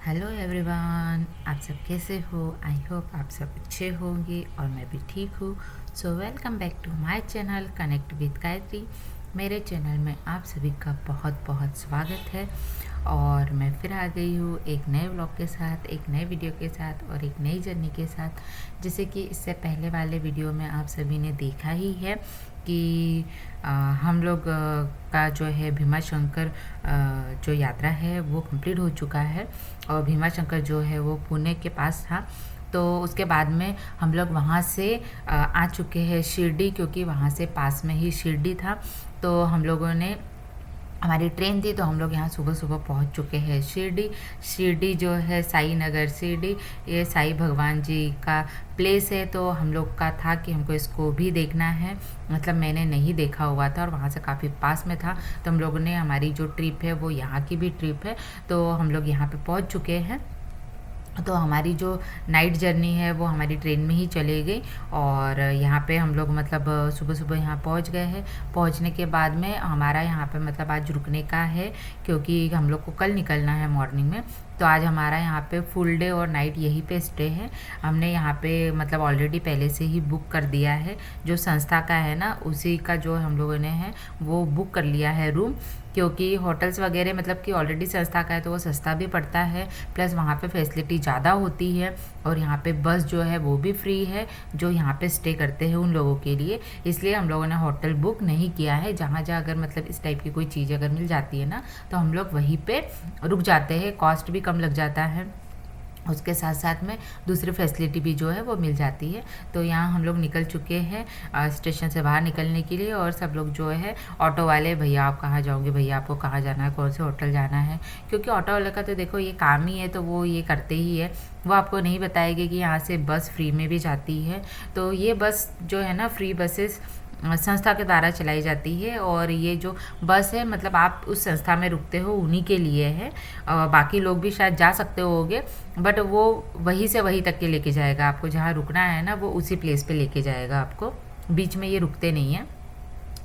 Hello everyone, आप सब कैसे हो। आई होप आप सब अच्छे होंगे और मैं भी ठीक हूँ। So welcome back to my channel connect with Gayatri. मेरे चैनल में आप सभी का बहुत बहुत स्वागत है और मैं फिर आ गई हूँ एक नए व्लॉग के साथ, एक नए वीडियो के साथ और एक नई जर्नी के साथ। जैसे कि इससे पहले वाले वीडियो में आप सभी ने देखा ही है कि हम लोग का जो है भीमा शंकर जो यात्रा है वो कंप्लीट हो चुका है और भीमा शंकर जो है वो पुणे के पास था। तो उसके बाद में हम लोग वहाँ से आ चुके हैं शिरडी, क्योंकि वहाँ से पास में ही शिरडी था। तो हम लोगों ने हमारी ट्रेन थी तो हम लोग यहाँ सुबह सुबह पहुँच चुके हैं शिरडी। शिरडी जो है साई नगर शिरडी, ये साई भगवान जी का प्लेस है। तो हम लोग का था कि हमको इसको भी देखना है, मतलब मैंने नहीं देखा हुआ था और वहाँ से काफ़ी पास में था। तो हम लोगों ने, हमारी जो ट्रिप है वो यहाँ की भी ट्रिप है, तो हम लोग यहाँ पे पहुँच चुके हैं। तो हमारी जो नाइट जर्नी है वो हमारी ट्रेन में ही चली गई और यहाँ पे हम लोग मतलब सुबह सुबह यहाँ पहुँच गए हैं। पहुँचने के बाद में हमारा यहाँ पे मतलब आज रुकने का है, क्योंकि हम लोग को कल निकलना है मॉर्निंग में। तो आज हमारा यहाँ पे फुल डे और नाइट यहीं पे स्टे है। हमने यहाँ पे मतलब ऑलरेडी पहले से ही बुक कर दिया है, जो संस्था का है ना उसी का जो हम लोगों ने है वो बुक कर लिया है रूम, क्योंकि होटल्स वगैरह मतलब कि ऑलरेडी संस्था का है तो वो सस्ता भी पड़ता है, प्लस वहाँ पे फैसिलिटी ज़्यादा होती है और यहाँ पे बस जो है वो भी फ्री है जो यहाँ पे स्टे करते हैं उन लोगों के लिए। इसलिए हम लोगों ने होटल बुक नहीं किया है। जहाँ जहाँ अगर मतलब इस टाइप की कोई चीज़ अगर मिल जाती है ना तो हम लोग वहीं पे रुक जाते हैं, कॉस्ट भी कम लग जाता है, उसके साथ साथ में दूसरी फैसिलिटी भी जो है वो मिल जाती है। तो यहाँ हम लोग निकल चुके हैं स्टेशन से बाहर निकलने के लिए और सब लोग जो है ऑटो वाले, भैया आप कहाँ जाओगे, भैया आपको कहाँ जाना है, कौन से होटल जाना है, क्योंकि ऑटो वाले का तो देखो ये काम ही है, तो वो ये करते ही है। वो आपको नहीं बताएगी कि यहाँ से बस फ्री में भी जाती है। तो ये बस जो है ना फ्री बसेस संस्था के द्वारा चलाई जाती है और ये जो बस है मतलब आप उस संस्था में रुकते हो उन्हीं के लिए है। बाकी लोग भी शायद जा सकते होगे, बट वो वहीं से वहीं तक के लेके जाएगा आपको, जहाँ रुकना है ना वो उसी प्लेस पे लेके जाएगा आपको, बीच में ये रुकते नहीं हैं।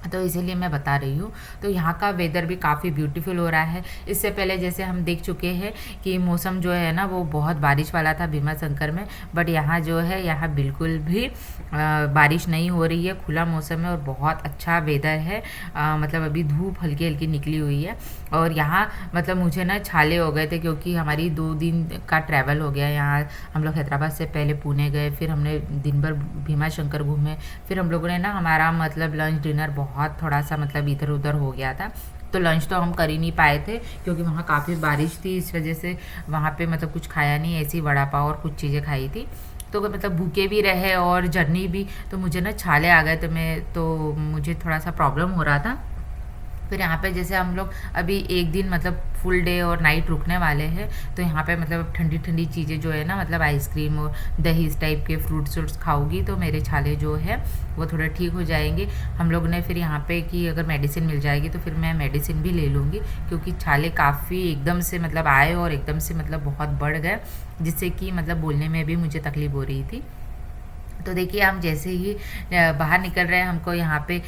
तो इसीलिए मैं बता रही हूँ। तो यहाँ का वेदर भी काफ़ी ब्यूटीफुल हो रहा है। इससे पहले जैसे हम देख चुके हैं कि मौसम जो है ना वो बहुत बारिश वाला था भीमा शंकर में, बट यहाँ जो है यहाँ बिल्कुल भी बारिश नहीं हो रही है, खुला मौसम है और बहुत अच्छा वेदर है। मतलब अभी धूप हल्की हल्की निकली हुई है और यहाँ मतलब मुझे ना छाले हो गए थे, क्योंकि हमारी 2 दिन का ट्रैवल हो गया। यहाँ हम लोग हैदराबाद से पहले पुणे गए, फिर हमने दिन भर भीमा शंकर घूमे, फिर हम लोगों ने ना हमारा मतलब लंच डिनर बहुत थोड़ा सा मतलब इधर उधर हो गया था। तो लंच तो हम कर ही नहीं पाए थे क्योंकि वहाँ काफ़ी बारिश थी, इस वजह से वहाँ पे मतलब कुछ खाया नहीं, ऐसी वड़ा पाव और कुछ चीज़ें खाई थी। तो मतलब भूखे भी रहे और जर्नी भी, तो मुझे ना छाले आ गए, तो मुझे थोड़ा सा प्रॉब्लम हो रहा था। फिर यहाँ पे जैसे हम लोग अभी एक दिन मतलब फुल डे और नाइट रुकने वाले हैं, तो यहाँ पे मतलब ठंडी ठंडी चीज़ें जो है ना मतलब आइसक्रीम और दही इस टाइप के फ्रूट्स खाऊंगी तो मेरे छाले जो है वो थोड़ा ठीक हो जाएंगे। हम लोग ने फिर यहाँ पे कि अगर मेडिसिन मिल जाएगी तो फिर मैं मेडिसिन भी ले लूँगी, क्योंकि छाले काफ़ी एकदम से मतलब आए और एकदम से मतलब बहुत बढ़ गए, जिससे कि मतलब बोलने में भी मुझे तकलीफ़ हो रही थी। तो देखिए हम जैसे ही बाहर निकल रहे हैं, हमको यहाँ पे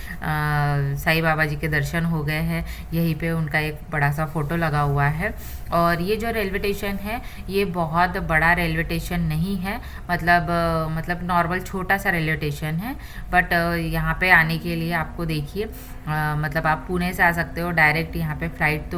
साईं बाबा जी के दर्शन हो गए हैं। यहीं पे उनका एक बड़ा सा फ़ोटो लगा हुआ है। और ये जो रेलवे स्टेशन है ये बहुत बड़ा रेलवे स्टेशन नहीं है, मतलब नॉर्मल छोटा सा रेलवे स्टेशन है। बट यहाँ पे आने के लिए आपको देखिए मतलब आप पुणे से आ सकते हो डायरेक्ट यहाँ पे फ्लाइट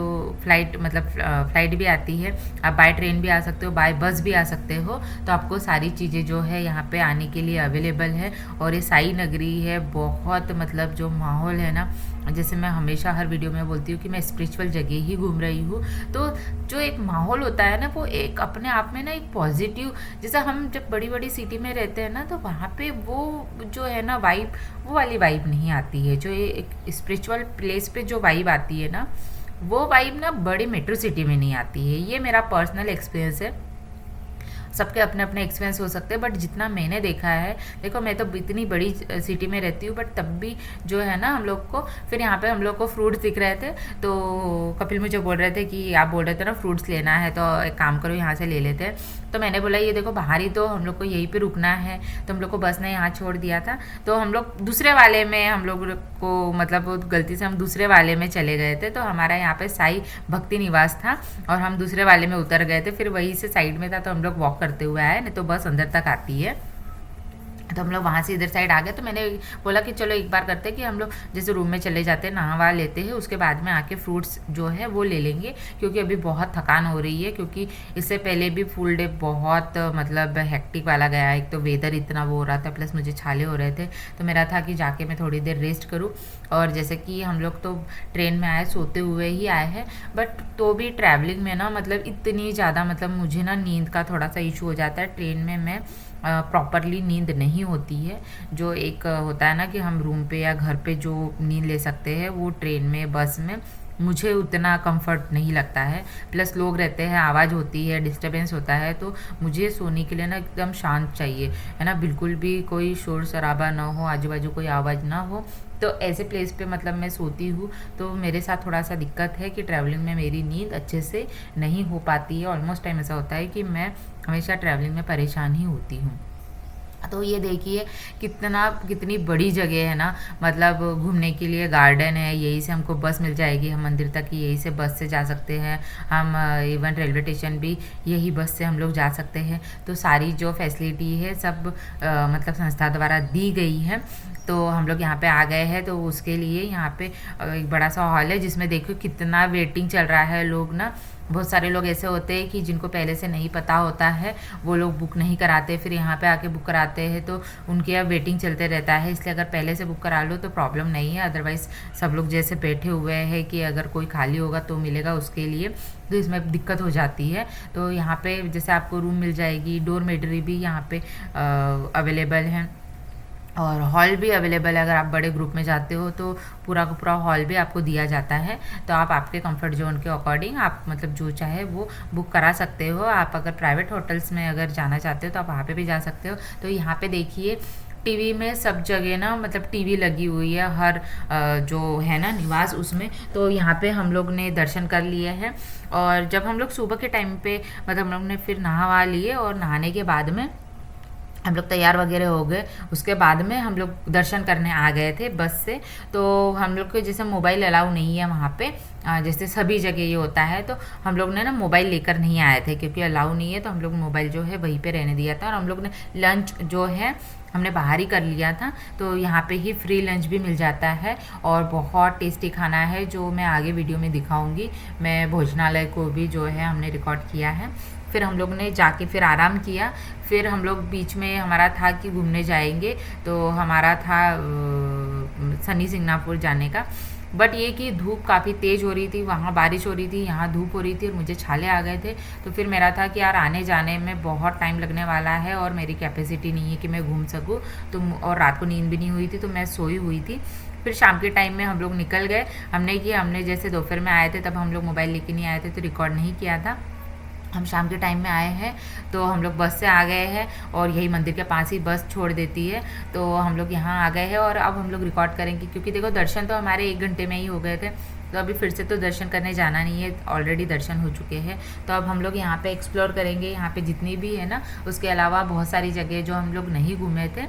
भी आती है, आप बाय ट्रेन भी आ सकते हो, बाय बस भी आ सकते हो। तो आपको सारी चीज़ें जो है यहाँ पे आने के लिए अवेलेबल है। और ये साई नगरी है, बहुत मतलब जो माहौल है ना, जैसे मैं हमेशा हर वीडियो में बोलती हूँ कि मैं स्पिरिचुअल जगह ही घूम रही हूँ। तो जो एक माहौल होता है ना वो एक अपने आप में ना एक पॉजिटिव, जैसे हम जब बड़ी बड़ी सिटी में रहते हैं ना तो वहाँ पे वो जो है ना वाइब, वो वाली वाइब नहीं आती है। जो ये एक स्पिरिचुअल प्लेस पे जो वाइब आती है ना, वो वाइब ना बड़ी मेट्रो सिटी में नहीं आती है। ये मेरा पर्सनल एक्सपीरियंस है, सबके अपने अपने एक्सपीरियंस हो सकते हैं, बट जितना मैंने देखा है, देखो मैं तो इतनी बड़ी सिटी में रहती हूँ बट तब भी जो है ना हम लोग को, फिर यहाँ पे हम लोग को फ्रूट्स दिख रहे थे तो कपिल मुझे बोल रहे थे कि आप बोल रहे थे ना फ्रूट्स लेना है तो एक काम करो यहाँ से ले लेते हैं। तो मैंने बोला ये देखो बाहर ही तो हम लोग को यहीं पे रुकना है, तो हम लोग को बस ने यहाँ छोड़ दिया था। तो हम लोग दूसरे वाले में हम लोग को मतलब गलती से हम दूसरे वाले में चले गए थे। तो हमारा यहाँ पे साई भक्ति निवास था और हम दूसरे वाले में उतर गए थे, फिर वहीं से साइड में था तो हम लोग वॉक करते हुए आए, नहीं तो बस अंदर तक आती है। तो हम लोग वहाँ से इधर साइड आ गए। तो मैंने बोला कि चलो एक बार करते हैं कि हम लोग जैसे रूम में चले जाते हैं, नहा वहा लेते हैं, उसके बाद में आके फ्रूट्स जो है वो ले लेंगे, क्योंकि अभी बहुत थकान हो रही है, क्योंकि इससे पहले भी फुल डे बहुत मतलब हेक्टिक वाला गया। एक तो वेदर इतना वो हो रहा था, प्लस मुझे छाले हो रहे थे, तो मेरा था कि जाके मैं थोड़ी देर रेस्ट करूँ। और जैसे कि हम लोग तो ट्रेन में आए, सोते हुए ही आए हैं, बट तो भी ट्रैवलिंग में ना मतलब इतनी ज़्यादा मतलब मुझे ना नींद का थोड़ा सा इशू हो जाता है। ट्रेन में मैं प्रॉपरली नींद नहीं होती है। जो एक होता है ना कि हम रूम पे या घर पे जो नींद ले सकते हैं, वो ट्रेन में बस में मुझे उतना कंफर्ट नहीं लगता है। प्लस लोग रहते हैं, आवाज़ होती है, डिस्टरबेंस होता है, तो मुझे सोने के लिए ना एकदम शांत चाहिए, है ना, बिल्कुल भी कोई शोर शराबा ना हो, आजू बाजू कोई आवाज़ ना हो। तो ऐसे प्लेस पे मतलब मैं सोती हूँ, तो मेरे साथ थोड़ा सा दिक्कत है कि ट्रैवलिंग में मेरी नींद अच्छे से नहीं हो पाती है। ऑलमोस्ट टाइम ऐसा होता है कि मैं हमेशा ट्रैवलिंग में परेशान ही होती हूँ। तो ये देखिए कितनी बड़ी जगह है ना, मतलब घूमने के लिए गार्डन है, यहीं से हमको बस मिल जाएगी, हम मंदिर तक ही यहीं से बस से जा सकते हैं। हम इवन रेलवे स्टेशन भी यही बस से हम लोग जा सकते हैं। तो सारी जो फैसिलिटी है सब मतलब संस्था द्वारा दी गई है। तो हम लोग यहाँ पे आ गए हैं। तो उसके लिए यहाँ पे एक बड़ा सा हॉल है, जिसमें देखो कितना वेटिंग चल रहा है। लोग ना बहुत सारे लोग ऐसे होते हैं कि जिनको पहले से नहीं पता होता है, वो लोग बुक नहीं कराते, फिर यहाँ पे आके बुक कराते हैं, तो उनके यहाँ वेटिंग चलते रहता है। इसलिए अगर पहले से बुक करा लो तो प्रॉब्लम नहीं है, अदरवाइज़ सब लोग जैसे बैठे हुए हैं कि अगर कोई खाली होगा तो मिलेगा, उसके लिए तो इसमें दिक्कत हो जाती है। तो यहाँ पे जैसे आपको रूम मिल जाएगी, डोरमेटरी भी यहाँ पे अवेलेबल है, और हॉल भी अवेलेबल है। अगर आप बड़े ग्रुप में जाते हो तो पूरा का पूरा हॉल भी आपको दिया जाता है। तो आप आपके कंफर्ट जोन के अकॉर्डिंग आप मतलब जो चाहे वो बुक करा सकते हो। आप अगर प्राइवेट होटल्स में अगर जाना चाहते हो तो आप वहाँ पे भी जा सकते हो। तो यहाँ पे देखिए टीवी में सब जगह ना मतलब टीवी लगी हुई है, हर जो है ना निवास उसमें। तो यहाँ पे हम लोग ने दर्शन कर लिए हैं। और जब हम लोग सुबह के टाइम पे मतलब हम लोग ने फिर नहा वहा लिए, और नहाने के बाद में हम लोग तैयार वगैरह हो गए। उसके बाद में हम लोग दर्शन करने आ गए थे बस से। तो हम लोग को जैसे मोबाइल अलाउ नहीं है वहाँ पे, जैसे सभी जगह ये होता है, तो हम लोग ने ना मोबाइल लेकर नहीं आए थे, क्योंकि अलाउ नहीं है। तो हम लोग मोबाइल जो है वहीं पे रहने दिया था, और हम लोग ने लंच जो है हमने बाहर ही कर लिया था। तो यहाँ पे ही फ्री लंच भी मिल जाता है, और बहुत टेस्टी खाना है, जो मैं आगे वीडियो में दिखाऊंगी। मैं भोजनालय को भी जो है हमने रिकॉर्ड किया है। फिर हम लोग ने जाके फिर आराम किया। फिर हम लोग बीच में हमारा था कि घूमने जाएंगे, तो हमारा था सनी सिंगापुर जाने का। बट ये कि धूप काफ़ी तेज़ हो रही थी, वहाँ बारिश हो रही थी, यहाँ धूप हो रही थी, और मुझे छाले आ गए थे। तो फिर मेरा था कि यार आने जाने में बहुत टाइम लगने वाला है, और मेरी कैपेसिटी नहीं है कि मैं घूम सकूँ। तो और रात को नींद भी नहीं हुई थी, तो मैं सोई हुई थी। फिर शाम के टाइम में हम लोग निकल गए। हमने जैसे दोपहर में आए थे, तब हम लोग मोबाइल लेके नहीं आए थे, तो रिकॉर्ड नहीं किया था। हम शाम के टाइम में आए हैं, तो हम लोग बस से आ गए हैं, और यही मंदिर के पास ही बस छोड़ देती है। तो हम लोग यहाँ आ गए हैं, और अब हम लोग रिकॉर्ड करेंगे, क्योंकि देखो दर्शन तो हमारे 1 घंटे में ही हो गए थे। तो अभी फिर से तो दर्शन करने जाना नहीं है, ऑलरेडी दर्शन हो चुके हैं। तो अब हम लोग यहाँ पे एक्सप्लोर करेंगे, यहाँ पे जितनी भी है ना, उसके अलावा बहुत सारी जगह जो हम लोग नहीं घूमे थे,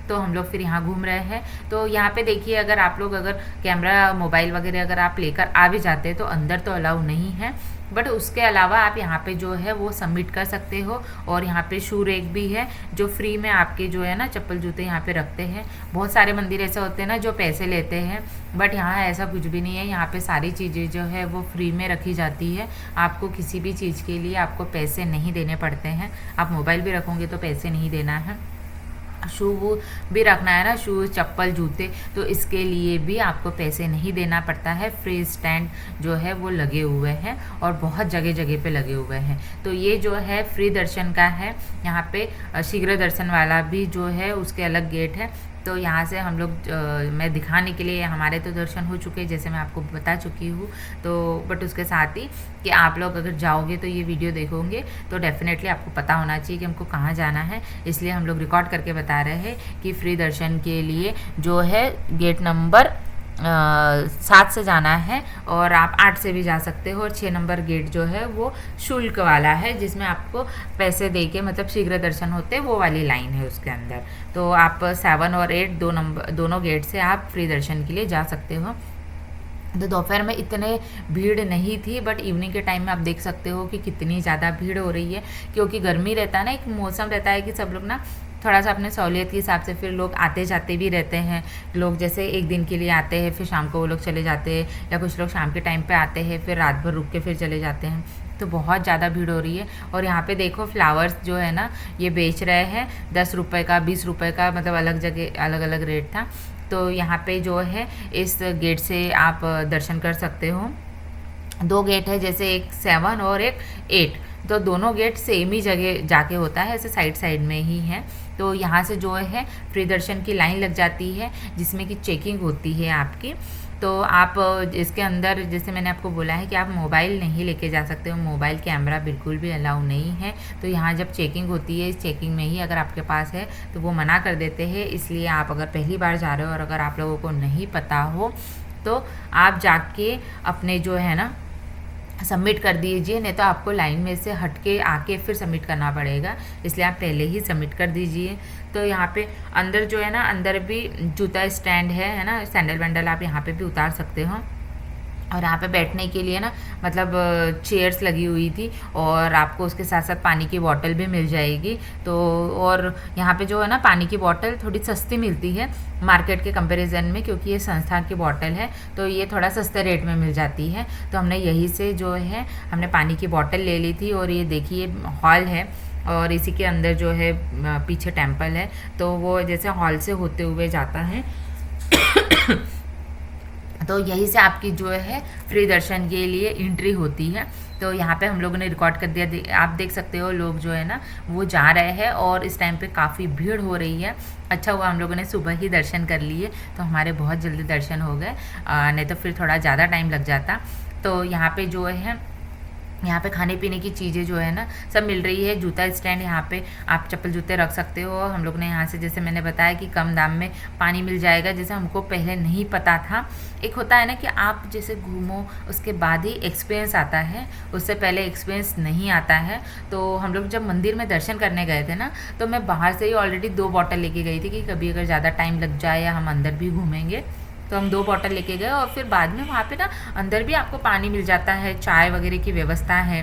तो हम लोग फिर यहाँ घूम रहे हैं। तो यहाँ पे देखिए, अगर कैमरा मोबाइल वगैरह अगर आप लेकर आ भी जाते हैं तो अंदर तो अलाउ नहीं है, बट उसके अलावा आप यहाँ पे जो है वो सबमिट कर सकते हो। और यहाँ पे शू रैक भी है, जो फ्री में आपके जो है ना चप्पल जूते यहाँ पे रखते हैं। बहुत सारे मंदिर ऐसे होते हैं ना जो पैसे लेते हैं, बट यहाँ ऐसा कुछ भी नहीं है। यहाँ पे सारी चीज़ें जो है वो फ्री में रखी जाती है। आपको किसी भी चीज़ के लिए आपको पैसे नहीं देने पड़ते हैं। आप मोबाइल भी रखोगे तो पैसे नहीं देना है, शू भी रखना है ना, शू चप्पल जूते, तो इसके लिए भी आपको पैसे नहीं देना पड़ता है। फ्री स्टैंड जो है वो लगे हुए हैं, और बहुत जगह जगह पे लगे हुए हैं। तो ये जो है फ्री दर्शन का है। यहाँ पे शीघ्र दर्शन वाला भी जो है उसके अलग गेट है। तो यहाँ से हम लोग मैं दिखाने के लिए, हमारे तो दर्शन हो चुके हैं जैसे मैं आपको बता चुकी हूँ। तो बट उसके साथ ही कि आप लोग अगर जाओगे तो ये वीडियो देखोगे तो डेफिनेटली आपको पता होना चाहिए कि हमको कहाँ जाना है। इसलिए हम लोग रिकॉर्ड करके बता रहे हैं कि फ्री दर्शन के लिए जो है गेट नंबर 7 से जाना है और आप 8 से भी जा सकते हो। और 6 नंबर गेट जो है वो शुल्क वाला है, जिसमें आपको पैसे दे के मतलब शीघ्र दर्शन होते, वो वाली लाइन है उसके अंदर। तो आप 7 और 8 दोनों गेट से आप फ्री दर्शन के लिए जा सकते हो। तो दोपहर में इतने भीड़ नहीं थी, बट इवनिंग के टाइम में आप देख सकते हो कि कितनी ज़्यादा भीड़ हो रही है, क्योंकि गर्मी रहता है ना, एक मौसम रहता है कि सब लोग ना थोड़ा सा अपने सहूलियत के हिसाब से फिर लोग आते जाते भी रहते हैं। लोग जैसे एक दिन के लिए आते हैं, फिर शाम को वो लोग चले जाते हैं, या कुछ लोग शाम के टाइम पे आते हैं, फिर रात भर रुक के फिर चले जाते हैं। तो बहुत ज़्यादा भीड़ हो रही है। और यहाँ पे देखो फ्लावर्स जो है ना, ये बेच रहे हैं 10 रुपये का, 20 रुपये का, मतलब अलग जगह अलग अलग रेट था। तो यहाँ पे जो है इस गेट से आप दर्शन कर सकते हो। 2 गेट है, जैसे एक 7 और एक 8, तो दोनों गेट सेम ही जगह जाके होता है, ऐसे साइड साइड में ही है। तो यहाँ से जो है फ्री दर्शन की लाइन लग जाती है, जिसमें कि चेकिंग होती है आपकी। तो आप इसके अंदर, जैसे मैंने आपको बोला है कि आप मोबाइल नहीं लेके जा सकते हो, मोबाइल कैमरा बिल्कुल भी अलाउ नहीं है। तो यहाँ जब चेकिंग होती है, इस चेकिंग में ही अगर आपके पास है तो वो मना कर देते हैं। इसलिए आप अगर पहली बार जा रहे हो और अगर आप लोगों को नहीं पता हो तो आप जाके अपने जो है ना सबमिट कर दीजिए, नहीं तो आपको लाइन में से हट के आके फिर सबमिट करना पड़ेगा, इसलिए आप पहले ही सबमिट कर दीजिए। तो यहाँ पे अंदर जो है ना, अंदर भी जूता स्टैंड है ना, सैंडल वैंडल आप यहाँ पे भी उतार सकते हो। और यहाँ पे बैठने के लिए ना मतलब चेयर्स लगी हुई थी, और आपको उसके साथ साथ पानी की बोतल भी मिल जाएगी। तो और यहाँ पे जो है ना, पानी की बोतल थोड़ी सस्ती मिलती है मार्केट के कंपैरिजन में, क्योंकि ये संस्था की बोतल है तो ये थोड़ा सस्ते रेट में मिल जाती है। तो हमने यहीं से जो है हमने पानी की बोतल ले ली थी। और ये देखिए हॉल है, और इसी के अंदर जो है पीछे टेम्पल है, तो वो जैसे हॉल से होते हुए जाता है। तो यहीं से आपकी जो है फ्री दर्शन के लिए एंट्री होती है। तो यहाँ पे हम लोगों ने रिकॉर्ड कर दिया, आप देख सकते हो लोग जो है ना वो जा रहे हैं, और इस टाइम पे काफ़ी भीड़ हो रही है। अच्छा हुआ हम लोगों ने सुबह ही दर्शन कर लिए, तो हमारे बहुत जल्दी दर्शन हो गए, नहीं तो फिर थोड़ा ज़्यादा टाइम लग जाता। तो यहाँ पे जो है, यहाँ पे खाने पीने की चीज़ें जो है ना सब मिल रही है। जूता स्टैंड, यहाँ पे आप चप्पल जूते रख सकते हो। हम लोग ने यहाँ से, जैसे मैंने बताया कि कम दाम में पानी मिल जाएगा, जैसे हमको पहले नहीं पता था। एक होता है ना कि आप जैसे घूमो उसके बाद ही एक्सपीरियंस आता है, उससे पहले एक्सपीरियंस नहीं आता है। तो हम लोग जब मंदिर में दर्शन करने गए थे ना, तो मैं बाहर से ही ऑलरेडी 2 बॉटल लेके गई थी कि कभी अगर ज़्यादा टाइम लग जाए या हम अंदर भी घूमेंगे, तो हम 2 बॉटल लेके गए। और फिर बाद में वहाँ पे ना अंदर भी आपको पानी मिल जाता है, चाय वगैरह की व्यवस्था है,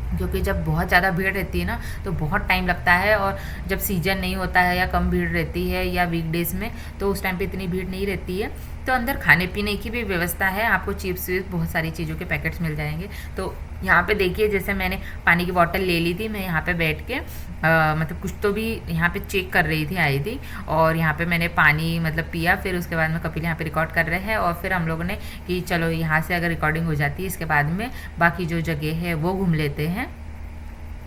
क्योंकि जब बहुत ज़्यादा भीड़ रहती है ना तो बहुत टाइम लगता है। और जब सीजन नहीं होता है या कम भीड़ रहती है या वीकडेज़ में, तो उस टाइम पे इतनी भीड़ नहीं रहती है। तो अंदर खाने पीने की भी व्यवस्था है, आपको चिप्स विप्स बहुत सारी चीज़ों के पैकेट्स मिल जाएंगे। तो यहाँ पे देखिए, जैसे मैंने पानी की बोतल ले ली थी, मैं यहाँ पे बैठ के मतलब कुछ तो भी यहाँ पे चेक कर रही थी, आई थी, और यहाँ पे मैंने पानी मतलब पिया। फिर उसके बाद में कपिल यहाँ पे रिकॉर्ड कर रहे हैं, और फिर हम लोगों ने कि चलो यहाँ से अगर रिकॉर्डिंग हो जाती है, इसके बाद में बाकी जो जगह है वो घूम लेते हैं।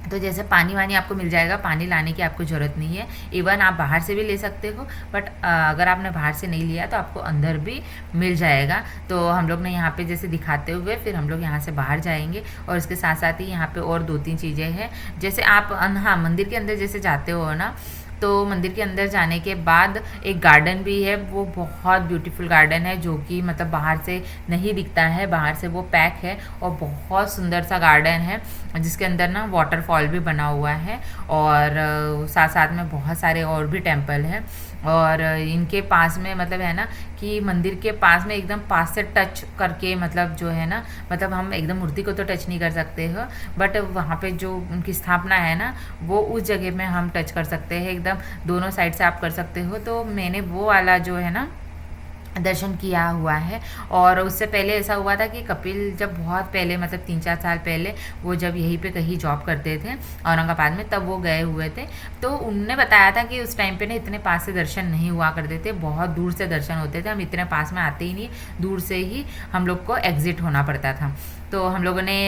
तो जैसे पानी वानी आपको मिल जाएगा, पानी लाने की आपको ज़रूरत नहीं है, इवन आप बाहर से भी ले सकते हो। बट अगर आपने बाहर से नहीं लिया तो आपको अंदर भी मिल जाएगा। तो हम लोग ने यहाँ पे जैसे दिखाते हुए फिर हम लोग यहाँ से बाहर जाएंगे। और इसके साथ साथ ही यहाँ पे और 2-3 चीज़ें हैं। जैसे आप हाँ मंदिर के अंदर जैसे जाते हो ना, तो मंदिर के अंदर जाने के बाद एक गार्डन भी है, वो बहुत ब्यूटीफुल गार्डन है, जो कि मतलब बाहर से नहीं दिखता है, बाहर से वो पैक है, और बहुत सुंदर सा गार्डन है, जिसके अंदर ना वाटरफॉल भी बना हुआ है। और साथ साथ में बहुत सारे और भी टेम्पल हैं। और इनके पास में मतलब है ना कि मंदिर के पास में एकदम पास से टच करके, मतलब जो है ना, मतलब हम एकदम मूर्ति को तो टच नहीं कर सकते हो, बट वहाँ पे जो उनकी स्थापना है ना, वो उस जगह में हम टच कर सकते हैं, एकदम दोनों साइड से आप कर सकते हो। तो मैंने वो वाला जो है ना दर्शन किया हुआ है। और उससे पहले ऐसा हुआ था कि कपिल जब बहुत पहले मतलब 3-4 साल पहले वो जब यहीं पे कहीं जॉब करते थे औरंगाबाद में, तब वो गए हुए थे। तो उनने बताया था कि उस टाइम पे ना इतने पास से दर्शन नहीं हुआ करते थे, बहुत दूर से दर्शन होते थे, हम इतने पास में आते ही नहीं, दूर से ही हम लोग को एग्जिट होना पड़ता था। तो हम लोगों ने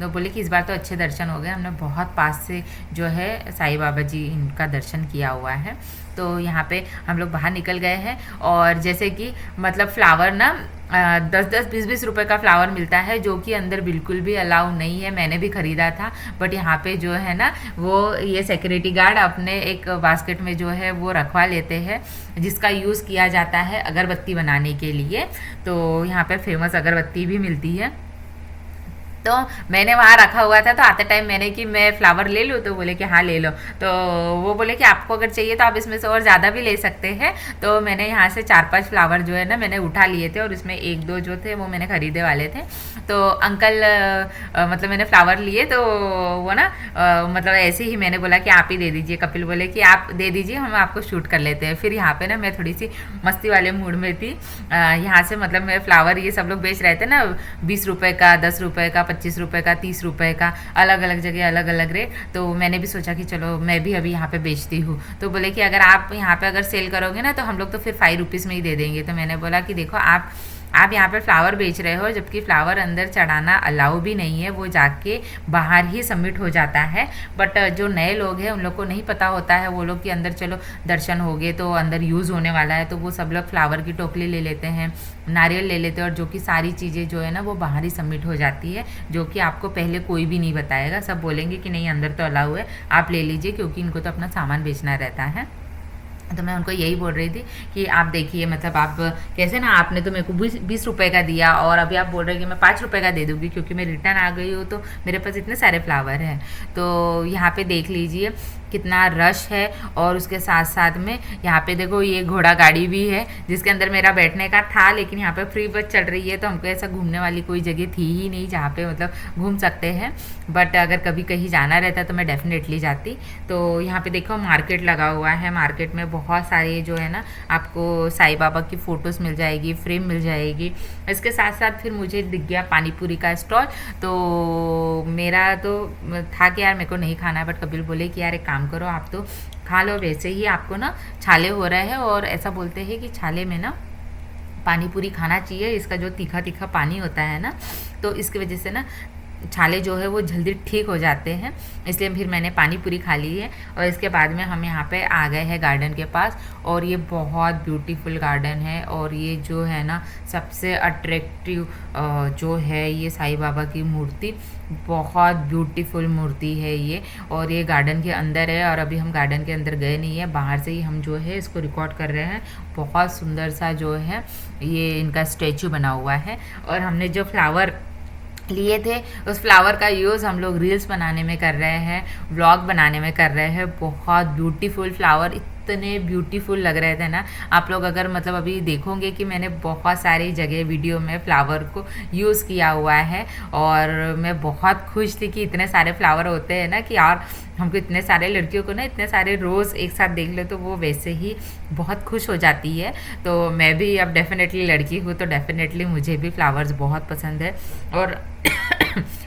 तो बोले कि इस बार तो अच्छे दर्शन हो गए, हमने बहुत पास से जो है साईं बाबा जी इनका दर्शन किया हुआ है। तो यहाँ पे हम लोग बाहर निकल गए हैं और जैसे कि मतलब फ्लावर ना 10-10 20-20 रुपए का फ्लावर मिलता है, जो कि अंदर बिल्कुल भी अलाउ नहीं है। मैंने भी ख़रीदा था, बट यहाँ पे जो है ना वो ये सिक्योरिटी गार्ड अपने एक बास्केट में जो है वो रखवा लेते हैं, जिसका यूज़ किया जाता है अगरबत्ती बनाने के लिए। तो यहाँ पे फेमस अगरबत्ती भी मिलती है, तो मैंने वहाँ रखा हुआ था। तो आते टाइम मैंने कि मैं फ्लावर ले लूँ, तो बोले कि हाँ ले लो। तो वो बोले कि आपको अगर चाहिए तो आप इसमें से और ज़्यादा भी ले सकते हैं। तो मैंने यहाँ से 4-5 फ्लावर जो है ना मैंने उठा लिए थे, और उसमें 1-2 जो थे वो मैंने खरीदे वाले थे। तो अंकल मतलब मैंने फ्लावर लिए, तो वो ना मतलब ऐसे ही मैंने बोला कि आप ही दे दीजिए। कपिल बोले कि आप दे दीजिए, हम आपको शूट कर लेते हैं। फिर यहाँ पे ना मैं थोड़ी सी मस्ती वाले मूड में थी। यहाँ से मतलब मैं फ्लावर ये सब लोग बेच रहे थे ना, 20 रुपये का, 10 रुपये का, 25 रुपये का, 30 रुपये का, अलग अलग जगह अलग अलग रेट। तो मैंने भी सोचा कि चलो मैं भी अभी यहाँ पे बेचती हूँ। तो बोले कि अगर आप यहाँ पे अगर सेल करोगे ना तो हम लोग तो फिर 5 रुपीज़ में ही दे देंगे। तो मैंने बोला कि देखो आप यहाँ पे फ्लावर बेच रहे हो, जबकि फ्लावर अंदर चढ़ाना अलाउ भी नहीं है, वो जाके बाहर ही सबमिट हो जाता है। बट जो नए लोग हैं उन लोग को नहीं पता होता है, वो लोग कि अंदर चलो दर्शन हो गए तो अंदर यूज़ होने वाला है, तो वो सब लोग फ्लावर की टोकरी ले लेते हैं, नारियल ले लेते हैं, और जो कि सारी चीज़ें जो है ना वो बाहर ही सबमिट हो जाती है, जो कि आपको पहले कोई भी नहीं बताएगा। सब बोलेंगे कि नहीं अंदर तो अलाउ है, आप ले लीजिए, क्योंकि इनको तो अपना सामान बेचना रहता है। तो मैं उनको यही बोल रही थी कि आप देखिए, मतलब आप कैसे ना, आपने तो मेरे को 20 रुपये का दिया और अभी आप बोल रहे हैं कि मैं 5 रुपये का दे दूँगी, क्योंकि मैं रिटर्न आ गई हूँ, तो मेरे पास इतने सारे फ्लावर हैं। तो यहाँ पे देख लीजिए कितना रश है। और उसके साथ साथ में यहाँ पे देखो ये घोड़ा गाड़ी भी है, जिसके अंदर मेरा बैठने का था, लेकिन यहाँ पे फ्री बस चल रही है, तो हमको ऐसा घूमने वाली कोई जगह थी ही नहीं जहाँ पे मतलब घूम सकते हैं। बट अगर कभी कहीं जाना रहता तो मैं डेफिनेटली जाती। तो यहाँ पे देखो मार्केट लगा हुआ है, मार्केट में बहुत सारे जो है ना आपको साईं बाबा की फ़ोटोज़ मिल जाएगी, फ्रेम मिल जाएगी। इसके साथ साथ फिर मुझे दिख गया पानी पूरी का स्टॉल। तो मेरा तो था कि यार मेरे को नहीं खाना है, बट कपिल बोले कि यार एक काम करो, आप तो खा लो, वैसे ही आपको ना छाले हो रहे हैं, और ऐसा बोलते हैं कि छाले में ना पानी पूरी खाना चाहिए। इसका जो तीखा तीखा पानी होता है ना, तो इसकी वजह से ना छाले जो है वो जल्दी ठीक हो जाते हैं, इसलिए फिर मैंने पानी पूरी खा ली है। और इसके बाद में हम यहाँ पे आ गए हैं गार्डन के पास, और ये बहुत ब्यूटीफुल गार्डन है। और ये जो है ना सबसे अट्रैक्टिव जो है ये साईं बाबा की मूर्ति, बहुत ब्यूटीफुल मूर्ति है ये। और ये गार्डन के अंदर है, और अभी हम गार्डन के अंदर गए नहीं है, बाहर से ही हम जो है इसको रिकॉर्ड कर रहे हैं। बहुत सुंदर सा जो है ये इनका स्टैचू बना हुआ है। और हमने जो फ्लावर लिए थे उस फ्लावर का यूज़ हम लोग रील्स बनाने में कर रहे हैं, व्लॉग बनाने में कर रहे हैं। बहुत ब्यूटीफुल फ्लावर, इतने ब्यूटीफुल लग रहे थे ना। आप लोग अगर मतलब अभी देखोगे कि मैंने बहुत सारी जगह वीडियो में फ्लावर को यूज़ किया हुआ है, और मैं बहुत खुश थी कि इतने सारे फ्लावर होते हैं ना कि यार हमको इतने सारे लड़कियों को ना इतने सारे रोज़ एक साथ देख ले तो वो वैसे ही बहुत खुश हो जाती है। तो मैं भी अब डेफिनेटली लड़की हूँ, तो डेफिनेटली मुझे भी फ्लावर्स बहुत पसंद है। और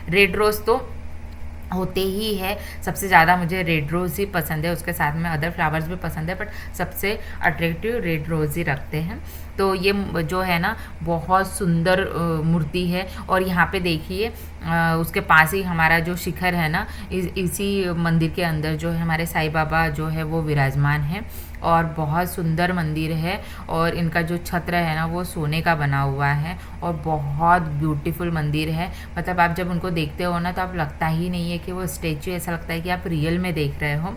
रेड रोज़ तो होते ही है, सबसे ज़्यादा मुझे रेड रोज़ ही पसंद है, उसके साथ में अदर फ्लावर्स भी पसंद है, बट सबसे अट्रैक्टिव रेड रोज़ ही रखते हैं। तो ये जो है ना बहुत सुंदर मूर्ति है। और यहाँ पे देखिए उसके पास ही हमारा जो शिखर है ना, इसी मंदिर के अंदर जो है हमारे साईं बाबा जो है वो विराजमान है, और बहुत सुंदर मंदिर है। और इनका जो छत्र है ना वो सोने का बना हुआ है, और बहुत ब्यूटीफुल मंदिर है। मतलब आप जब उनको देखते हो ना तो आप लगता ही नहीं है कि वो स्टैचू, ऐसा लगता है कि आप रियल में देख रहे हो।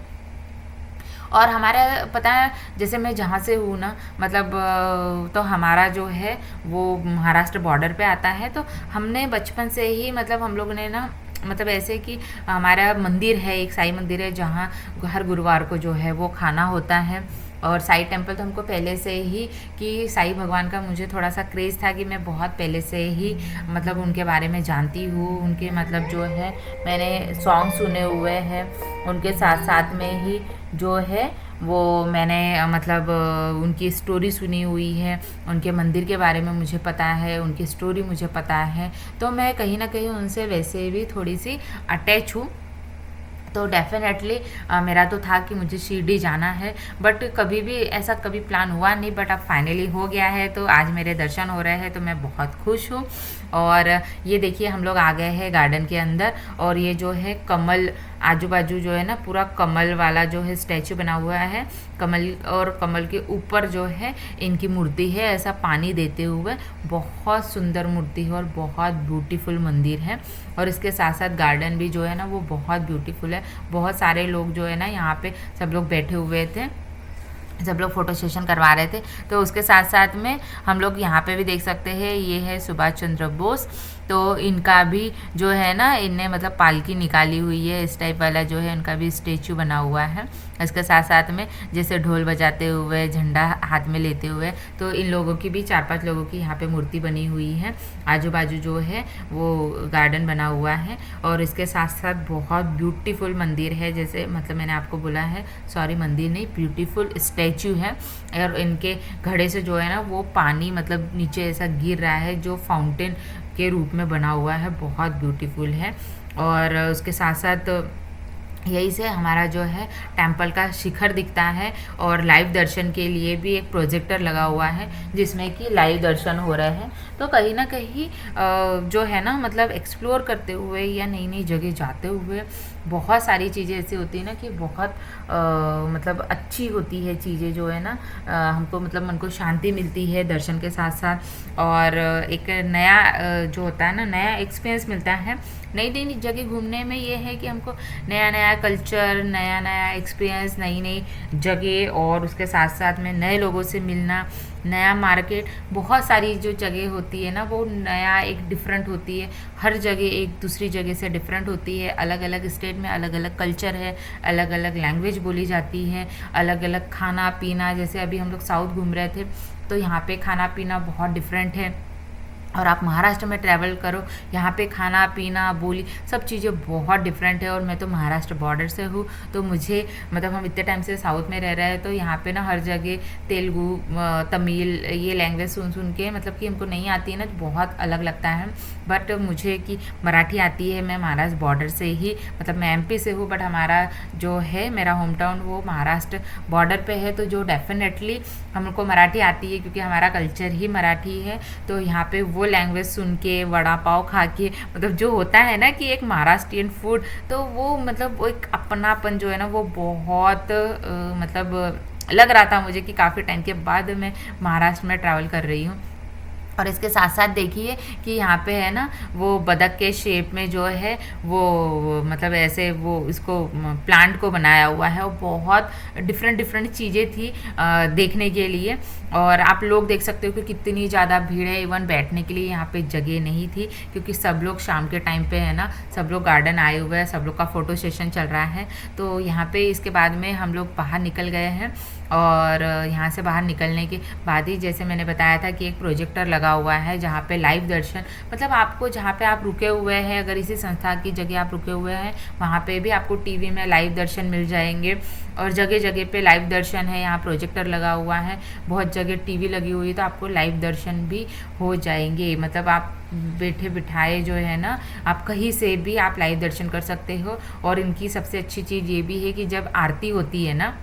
और हमारा पता है, जैसे मैं जहाँ से हूँ ना, मतलब तो हमारा जो है वो महाराष्ट्र बॉर्डर पे आता है। तो हमने बचपन से ही मतलब हम लोग ने ना मतलब ऐसे कि हमारा मंदिर है, एक साईं मंदिर है, जहाँ हर गुरुवार को जो है वो खाना होता है। और साईं टेम्पल तो हमको पहले से ही, कि साईं भगवान का मुझे थोड़ा सा क्रेज़ था कि मैं बहुत पहले से ही मतलब उनके बारे में जानती हूँ। उनके मतलब जो है मैंने सॉन्ग सुने हुए हैं, उनके साथ साथ में ही जो है वो मैंने मतलब उनकी स्टोरी सुनी हुई है, उनके मंदिर के बारे में मुझे पता है, उनकी स्टोरी मुझे पता है। तो मैं कहीं ना कहीं उनसे वैसे भी थोड़ी सी अटैच हूँ। तो डेफ़िनेटली मेरा तो था कि मुझे शिरडी जाना है, बट कभी भी ऐसा कभी प्लान हुआ नहीं, बट अब फाइनली हो गया है। तो आज मेरे दर्शन हो रहे हैं तो मैं बहुत खुश हूँ। और ये देखिए हम लोग आ गए हैं गार्डन के अंदर, और ये जो है कमल आजू बाजू जो है ना पूरा कमल वाला जो है स्टैचू बना हुआ है कमल, और कमल के ऊपर जो है इनकी मूर्ति है ऐसा पानी देते हुए। बहुत सुंदर मूर्ति है और बहुत ब्यूटीफुल मंदिर है। और इसके साथ साथ गार्डन भी जो है ना वो बहुत ब्यूटीफुल है। बहुत सारे लोग जो है ना यहाँ पे सब लोग बैठे हुए थे, सब लोग फ़ोटो सेशन करवा रहे थे। तो उसके साथ साथ में हम लोग यहाँ पे भी देख सकते हैं, ये है सुभाष चंद्र बोस। तो इनका भी जो है ना इनने मतलब पालकी निकाली हुई है, इस टाइप वाला जो है इनका भी स्टेचू बना हुआ है। इसके साथ साथ में जैसे ढोल बजाते हुए, झंडा हाथ में लेते हुए, तो इन लोगों की भी 4-5 लोगों की यहाँ पे मूर्ति बनी हुई है। आजू बाजू जो है वो गार्डन बना हुआ है। और इसके साथ साथ बहुत ब्यूटीफुल मंदिर है, जैसे मतलब मैंने आपको बोला है, सॉरी मंदिर नहीं, ब्यूटीफुल स्टैचू है। और इनके घड़े से जो है ना वो पानी मतलब नीचे ऐसा गिर रहा है जो फाउंटेन के रूप में बना हुआ है, बहुत ब्यूटीफुल है। और उसके साथ साथ यही से हमारा जो है टेम्पल का शिखर दिखता है। और लाइव दर्शन के लिए भी एक प्रोजेक्टर लगा हुआ है जिसमें कि लाइव दर्शन हो रहे हैं। तो कहीं ना कहीं जो है ना मतलब एक्सप्लोर करते हुए या नई नई जगह जाते हुए बहुत सारी चीज़ें ऐसी होती है ना कि बहुत मतलब अच्छी होती है चीज़ें जो है ना, हमको मतलब मन को शांति मिलती है दर्शन के साथ साथ। और एक नया जो होता है ना नया एक्सपीरियंस मिलता है। नई नई जगह घूमने में ये है कि हमको नया नया कल्चर, नया नया एक्सपीरियंस, नई नई जगह, और उसके साथ साथ में नए लोगों से मिलना, नया मार्केट, बहुत सारी जो जगह होती है ना वो नया एक डिफरेंट होती है। हर जगह एक दूसरी जगह से डिफरेंट होती है। अलग अलग स्टेट में अलग अलग कल्चर है, अलग अलग लैंग्वेज बोली जाती है, अलग अलग खाना पीना। जैसे अभी हम लोग साउथ घूम रहे थे तो यहाँ पे खाना पीना बहुत डिफरेंट है। और आप महाराष्ट्र में ट्रैवल करो, यहाँ पे खाना पीना बोली सब चीज़ें बहुत डिफरेंट है। और मैं तो महाराष्ट्र बॉर्डर से हूँ, तो मुझे मतलब हम इतने टाइम से साउथ में रह रहे हैं, तो यहाँ पे ना हर जगह तेलुगु, तमिल, ये लैंग्वेज सुन सुन के मतलब कि हमको नहीं आती है ना, तो बहुत अलग लगता है। बट मुझे कि मराठी आती है, मैं महाराष्ट्र बॉर्डर से ही मतलब मैं एमपी से हूँ, बट हमारा जो है मेरा होम टाउन वो महाराष्ट्र बॉर्डर पे है। तो जो डेफिनेटली हमको मराठी आती है क्योंकि हमारा कल्चर ही मराठी है। तो यहाँ पे वो लैंग्वेज सुन के, वड़ा पाव खा के, मतलब जो होता है ना कि एक महाराष्ट्रियन फूड, तो वो मतलब वो एक अपनापन जो है ना वो बहुत मतलब लग रहा था मुझे कि काफ़ी टाइम के बाद मैं महाराष्ट्र में ट्रैवल कर रही हूँ। और इसके साथ साथ देखिए कि यहाँ पे है ना वो बतख के शेप में जो है वो मतलब ऐसे वो इसको प्लांट को बनाया हुआ है। और बहुत डिफरेंट डिफरेंट चीज़ें थी देखने के लिए। और आप लोग देख सकते हो कि कितनी ज़्यादा भीड़ है, इवन बैठने के लिए यहाँ पे जगह नहीं थी क्योंकि सब लोग शाम के टाइम पे है ना सब लोग गार्डन आए हुए हैं, सब लोग का फ़ोटो सेशन चल रहा है। तो यहाँ पे इसके बाद में हम लोग बाहर निकल गए हैं। और यहाँ से बाहर निकलने के बाद ही जैसे मैंने बताया था कि एक प्रोजेक्टर लगा हुआ है जहाँ पे लाइव दर्शन मतलब आपको जहाँ पे आप रुके हुए हैं, अगर इसी संस्था की जगह आप रुके हुए हैं वहाँ पे भी आपको टीवी में लाइव दर्शन मिल जाएंगे। और जगह जगह पे लाइव दर्शन है, यहाँ प्रोजेक्टर लगा हुआ है, बहुत जगह टीवी लगी हुई है, तो आपको लाइव दर्शन भी हो जाएंगे। मतलब आप बैठे बिठाए जो है ना आप कहीं से भी आप लाइव दर्शन कर सकते हो। और इनकी सबसे अच्छी चीज़ ये भी है कि जब आरती होती है ना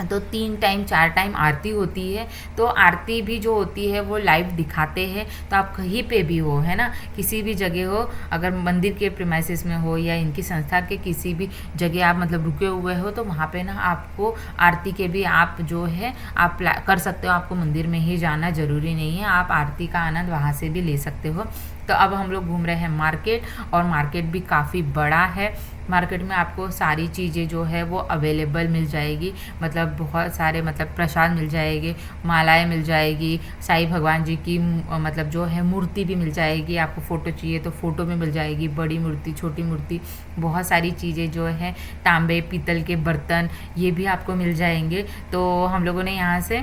तो 3 टाइम 4 टाइम आरती होती है, तो आरती भी जो होती है वो लाइव दिखाते हैं। तो आप कहीं पे भी हो है ना, किसी भी जगह हो, अगर मंदिर के प्रीमाइसेस में हो या इनकी संस्था के किसी भी जगह आप मतलब रुके हुए हो, तो वहाँ पे ना आपको आरती के भी आप जो है आप कर सकते हो। आपको मंदिर में ही जाना ज़रूरी नहीं है, आप आरती का आनंद वहाँ से भी ले सकते हो। तो अब हम लोग घूम रहे हैं मार्केट, और मार्केट भी काफ़ी बड़ा है। मार्केट में आपको सारी चीज़ें जो है वो अवेलेबल मिल जाएगी, मतलब बहुत सारे मतलब प्रसाद मिल जाएंगे, मालाएं मिल जाएगी, साईं भगवान जी की मतलब जो है मूर्ति भी मिल जाएगी। आपको फ़ोटो चाहिए तो फ़ोटो भी मिल जाएगी, बड़ी मूर्ति, छोटी मूर्ति, बहुत सारी चीज़ें जो है, तांबे पीतल के बर्तन, ये भी आपको मिल जाएंगे। तो हम लोगों ने यहाँ से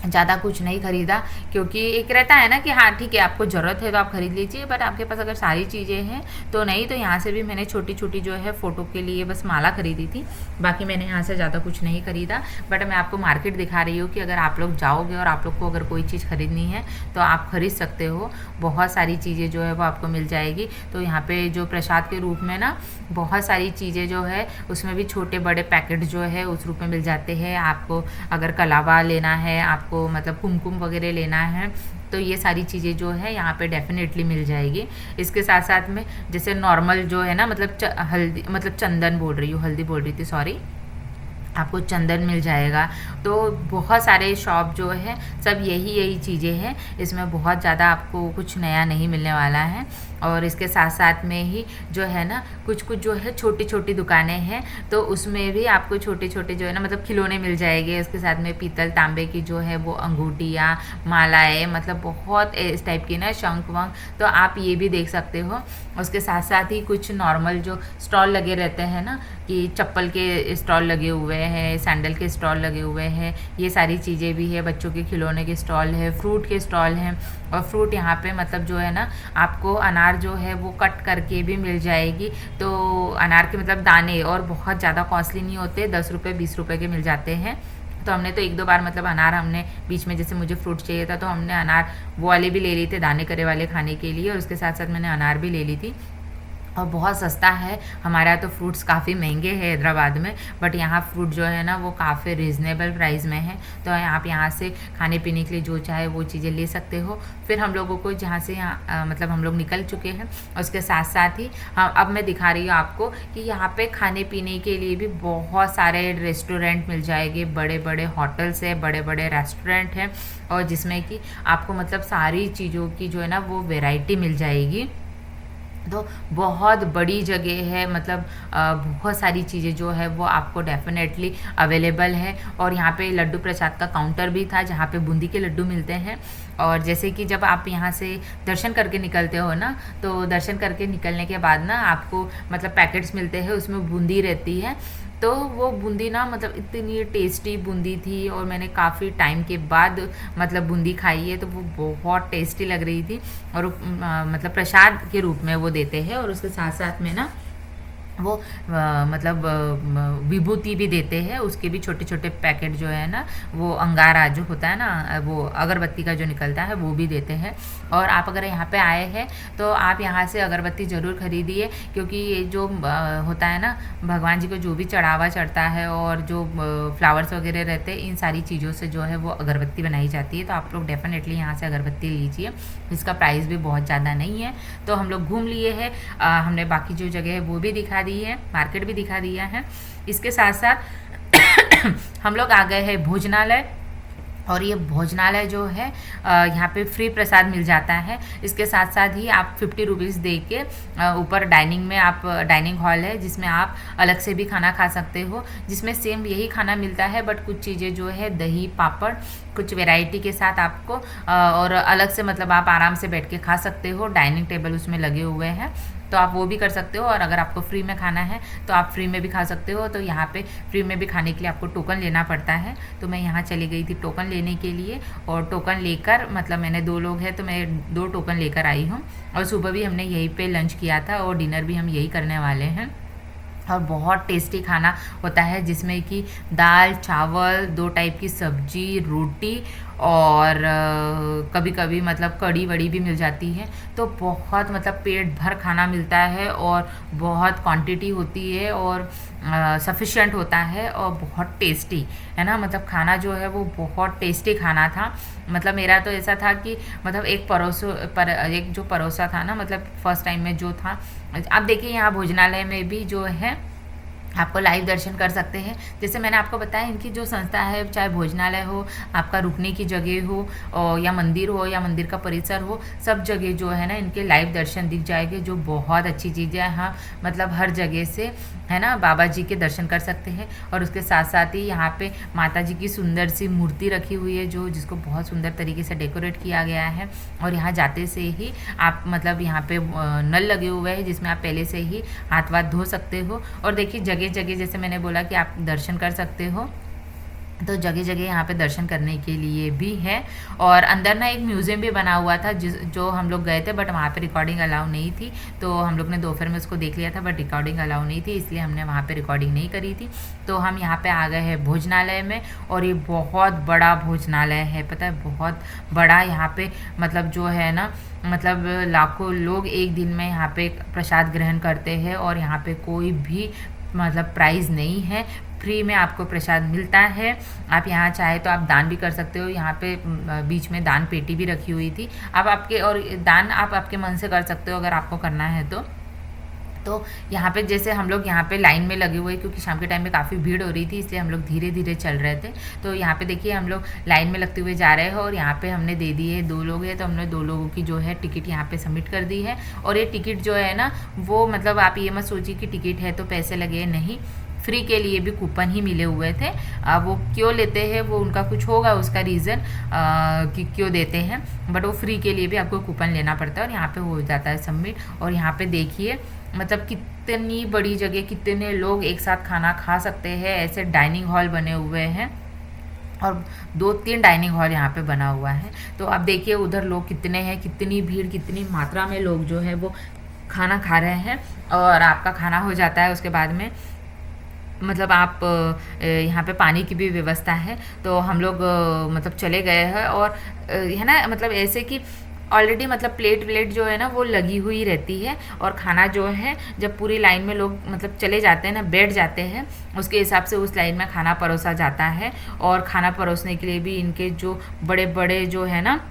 ज़्यादा कुछ नहीं ख़रीदा, क्योंकि एक रहता है ना कि हाँ ठीक है आपको ज़रूरत है तो आप ख़रीद लीजिए, बट आपके पास अगर सारी चीज़ें हैं तो नहीं। तो यहाँ से भी मैंने छोटी छोटी जो है फ़ोटो के लिए बस माला ख़रीदी थी, बाकी मैंने यहाँ से ज़्यादा कुछ नहीं ख़रीदा। बट मैं आपको मार्केट दिखा रही हूँ कि अगर आप लोग जाओगे और आप लोग को अगर कोई चीज़ ख़रीदनी है तो आप ख़रीद सकते हो, बहुत सारी चीज़ें जो है वो आपको मिल जाएगी। तो यहाँ पर जो प्रसाद के रूप में ना बहुत सारी चीज़ें जो है उसमें भी छोटे बड़े पैकेट जो है उस रूप में मिल जाते हैं। आपको अगर कलावा लेना है, आपको मतलब कुमकुम वगैरह लेना है, तो ये सारी चीज़ें जो है यहाँ पे डेफिनेटली मिल जाएगी। इसके साथ साथ में जैसे नॉर्मल जो है ना, मतलब हल्दी, मतलब चंदन बोल रही हूँ, हल्दी बोल रही थी, सॉरी, आपको चंदन मिल जाएगा। तो बहुत सारे शॉप जो है सब यही चीज़ें हैं, इसमें बहुत ज़्यादा आपको कुछ नया नहीं मिलने वाला है। और इसके साथ साथ में ही जो है ना कुछ जो है छोटी छोटी दुकानें हैं, तो उसमें भी आपको छोटे छोटे जो है ना मतलब खिलौने मिल जाएंगे। उसके साथ में पीतल तांबे की जो है वो अंगूठियाँ, मालाएँ, मतलब बहुत इस टाइप की ना, शंख वंख, तो आप ये भी देख सकते हो। उसके साथ साथ ही कुछ नॉर्मल जो स्टॉल लगे रहते हैं ना, कि चप्पल के स्टॉल लगे हुए हैं, सैंडल के स्टॉल लगे हुए हैं, ये सारी चीज़ें भी है। बच्चों के खिलौने के स्टॉल है, फ्रूट के स्टॉल हैं। और फ्रूट यहाँ पे मतलब जो है ना आपको अनार जो है वो कट करके भी मिल जाएगी। तो अनार के मतलब दाने, और बहुत ज़्यादा कॉस्टली नहीं होते, 10 रुपये 20 रुपये के मिल जाते हैं। तो हमने तो 1-2 बार मतलब अनार, हमने बीच में जैसे मुझे फ्रूट चाहिए था तो हमने अनार वो वाले भी ले लिए थे, दाने करे वाले खाने के लिए, और उसके साथ साथ मैंने अनार भी ले ली थी। और बहुत सस्ता है। हमारे यहाँ तो फ्रूट्स काफ़ी महंगे हैं हैदराबाद में, बट यहाँ फ्रूट जो है ना वो काफ़ी रीज़नेबल प्राइस में है। तो आप यहाँ से खाने पीने के लिए जो चाहे वो चीज़ें ले सकते हो। फिर हम लोगों को जहाँ से यहाँ मतलब हम लोग निकल चुके हैं, उसके साथ साथ ही अब मैं दिखा रही हूँ आपको कि यहाँ पे खाने पीने के लिए भी बहुत सारे रेस्टोरेंट मिल जाएंगे, बड़े बड़े होटल्स है, बड़े बड़े रेस्टोरेंट हैं, और जिसमें कि आपको मतलब सारी चीज़ों की जो है ना वो वैरायटी मिल जाएगी। तो बहुत बड़ी जगह है, मतलब बहुत सारी चीज़ें जो है वो आपको डेफिनेटली अवेलेबल है। और यहाँ पे लड्डू प्रसाद का काउंटर भी था जहाँ पे बूंदी के लड्डू मिलते हैं। और जैसे कि जब आप यहाँ से दर्शन करके निकलते हो ना, तो दर्शन करके निकलने के बाद ना आपको मतलब पैकेट्स मिलते हैं, उसमें बूंदी रहती है। तो वो बूंदी ना मतलब इतनी टेस्टी बूंदी थी, और मैंने काफ़ी टाइम के बाद मतलब बूंदी खाई है, तो वो बहुत टेस्टी लग रही थी। और मतलब प्रसाद के रूप में वो देते हैं, और उसके साथ साथ में ना वो मतलब विभूति भी देते हैं, उसके भी छोटे छोटे पैकेट जो है ना, वो अंगारा जो होता है ना, वो अगरबत्ती का जो निकलता है वो भी देते हैं। और आप अगर यहाँ पे आए हैं तो आप यहाँ से अगरबत्ती ज़रूर खरीदिए, क्योंकि ये जो होता है ना भगवान जी को जो भी चढ़ावा चढ़ता है और जो फ्लावर्स वगैरह रहते हैं, इन सारी चीज़ों से जो है वो अगरबत्ती बनाई जाती है। तो आप लोग डेफिनेटली यहाँ से अगरबत्ती लीजिए, इसका प्राइस भी बहुत ज़्यादा नहीं है। तो हम लोग घूम लिए हैं, हमने बाकी जो जगह है वो भी दिखा दी है, मार्केट भी दिखा दिया है। इसके साथ साथ हम लोग आ गए हैं भोजनालय, और ये भोजनालय जो है यहाँ पे फ्री प्रसाद मिल जाता है। इसके साथ साथ ही आप 50 रुपीज़ दे के ऊपर डाइनिंग में, आप डाइनिंग हॉल है जिसमें आप अलग से भी खाना खा सकते हो, जिसमें सेम यही खाना मिलता है, बट कुछ चीज़ें जो है दही पापड़ कुछ वैरायटी के साथ आपको और अलग से मतलब आप आराम से बैठ के खा सकते हो। डाइनिंग टेबल उसमें लगे हुए हैं, तो आप वो भी कर सकते हो। और अगर आपको फ्री में खाना है तो आप फ्री में भी खा सकते हो। तो यहाँ पे फ्री में भी खाने के लिए आपको टोकन लेना पड़ता है। तो मैं यहाँ चली गई थी टोकन लेने के लिए, और टोकन लेकर मतलब मैंने 2 लोग हैं तो मैं 2 टोकन लेकर आई हूँ। और सुबह भी हमने यहीं पे लंच किया था, और डिनर भी हम यही करने वाले हैं। और बहुत टेस्टी खाना होता है, जिसमें कि दाल चावल, 2 टाइप की सब्जी, रोटी, और कभी कभी मतलब कड़ी वड़ी भी मिल जाती है। तो बहुत मतलब पेट भर खाना मिलता है, और बहुत क्वांटिटी होती है, और सफिशिएंट होता है, और बहुत टेस्टी है ना। मतलब खाना जो है वो बहुत टेस्टी खाना था। मतलब मेरा तो ऐसा था कि मतलब एक जो परोसा था ना, मतलब फर्स्ट टाइम में जो था। आप देखिए यहाँ भोजनालय में भी जो है आपको लाइव दर्शन कर सकते हैं। जैसे मैंने आपको बताया, इनकी जो संस्था है, चाहे भोजनालय हो, आपका रुकने की जगह हो, या मंदिर हो, या मंदिर का परिसर हो, सब जगह जो है ना इनके लाइव दर्शन दिख जाएंगे, जो बहुत अच्छी चीज़ है। हाँ, मतलब हर जगह से है ना बाबा जी के दर्शन कर सकते हैं। और उसके साथ साथ ही यहाँ पे माता जी की सुंदर सी मूर्ति रखी हुई है, जिसको बहुत सुंदर तरीके से डेकोरेट किया गया है। और यहाँ जाते से ही आप मतलब यहाँ पे नल लगे हुए हैं, जिसमें आप पहले से ही हाथ वाथ धो सकते हो। और देखिए जगह जगह जैसे मैंने बोला कि आप दर्शन कर सकते हो। तो जगह जगह यहाँ पे दर्शन करने के लिए भी है। और अंदर ना एक म्यूज़ियम भी बना हुआ था जो हम लोग गए थे, बट वहाँ पे रिकॉर्डिंग अलाउ नहीं थी। तो हम लोग ने दोपहर में उसको देख लिया था, बट रिकॉर्डिंग अलाउ नहीं थी, इसलिए हमने वहाँ पे रिकॉर्डिंग नहीं करी थी। तो हम यहाँ पे आ गए हैं भोजनालय में, और ये बहुत बड़ा भोजनालय है, पता है, बहुत बड़ा। यहाँ पे मतलब जो है ना, मतलब लाखों लोग एक दिन में यहाँ पे प्रसाद ग्रहण करते हैं, और यहाँ पे कोई भी मतलब प्राइस नहीं है, फ्री में आपको प्रसाद मिलता है। आप यहाँ चाहे तो आप दान भी कर सकते हो। यहाँ पे बीच में दान पेटी भी रखी हुई थी। आप आपके और दान आप आपके मन से कर सकते हो अगर आपको करना है तो यहाँ पे जैसे हम लोग यहाँ पे लाइन में लगे हुए, क्योंकि शाम के टाइम में काफ़ी भीड़ हो रही थी, इसलिए हम लोग धीरे धीरे चल रहे थे। तो यहाँ पे देखिए हम लोग लाइन में लगते हुए जा रहे हैं, और यहाँ पे हमने दे दी है, 2 लोग हैं तो हमने 2 लोगों की जो है टिकट यहाँ पे सबमिट कर दी है। और ये टिकट जो है ना, वो मतलब आप ये मत सोचिए कि टिकट है तो पैसे लगे, नहीं, फ्री के लिए भी कूपन ही मिले हुए थे। वो क्यों लेते हैं, वो उनका कुछ होगा उसका रीज़न कि क्यों देते हैं, बट वो फ्री के लिए भी आपको कूपन लेना पड़ता है, और यहाँ पे हो जाता है सबमिट। और यहाँ पे देखिए मतलब कितनी बड़ी जगह, कितने लोग एक साथ खाना खा सकते हैं। ऐसे डाइनिंग हॉल बने हुए हैं, और 2-3 डाइनिंग हॉल यहाँ पे बना हुआ है। तो अब देखिए उधर लोग कितने हैं, कितनी भीड़, कितनी मात्रा में लोग जो है वो खाना खा रहे हैं। और आपका खाना हो जाता है, उसके बाद में मतलब आप यहाँ पे पानी की भी व्यवस्था है। तो हम लोग मतलब चले गए हैं, और है ना, मतलब ऐसे कि ऑलरेडी मतलब प्लेट जो है ना वो लगी हुई रहती है, और खाना जो है जब पूरी लाइन में लोग मतलब चले जाते हैं ना, बैठ जाते हैं, उसके हिसाब से उस लाइन में खाना परोसा जाता है। और खाना परोसने के लिए भी इनके जो बड़े बड़े जो है ना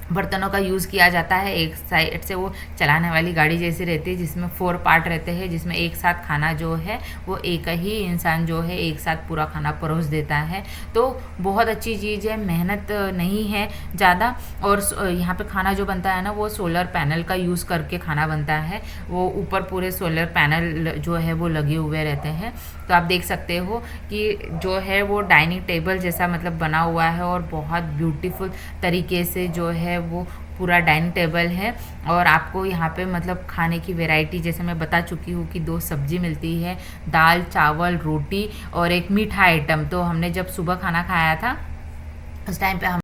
बर्तनों का यूज़ किया जाता है। एक साइड से वो चलाने वाली गाड़ी जैसी रहती है, जिसमें 4 पार्ट रहते हैं, जिसमें एक साथ खाना जो है वो एक ही इंसान जो है एक साथ पूरा खाना परोस देता है। तो बहुत अच्छी चीज़ है, मेहनत नहीं है ज़्यादा। और यहाँ पे खाना जो बनता है ना, वो सोलर पैनल का यूज़ करके खाना बनता है। वो ऊपर पूरे सोलर पैनल जो है वो लगे हुए रहते हैं। तो आप देख सकते हो कि जो है वो डाइनिंग टेबल जैसा मतलब बना हुआ है, और बहुत ब्यूटीफुल तरीके से जो है वो पूरा डाइनिंग टेबल है। और आपको यहाँ पे मतलब खाने की वैरायटी जैसे मैं बता चुकी हूँ कि 2 सब्जी मिलती है, दाल, चावल, रोटी और एक मीठा आइटम। तो हमने जब सुबह खाना खाया था उस टाइम पे हम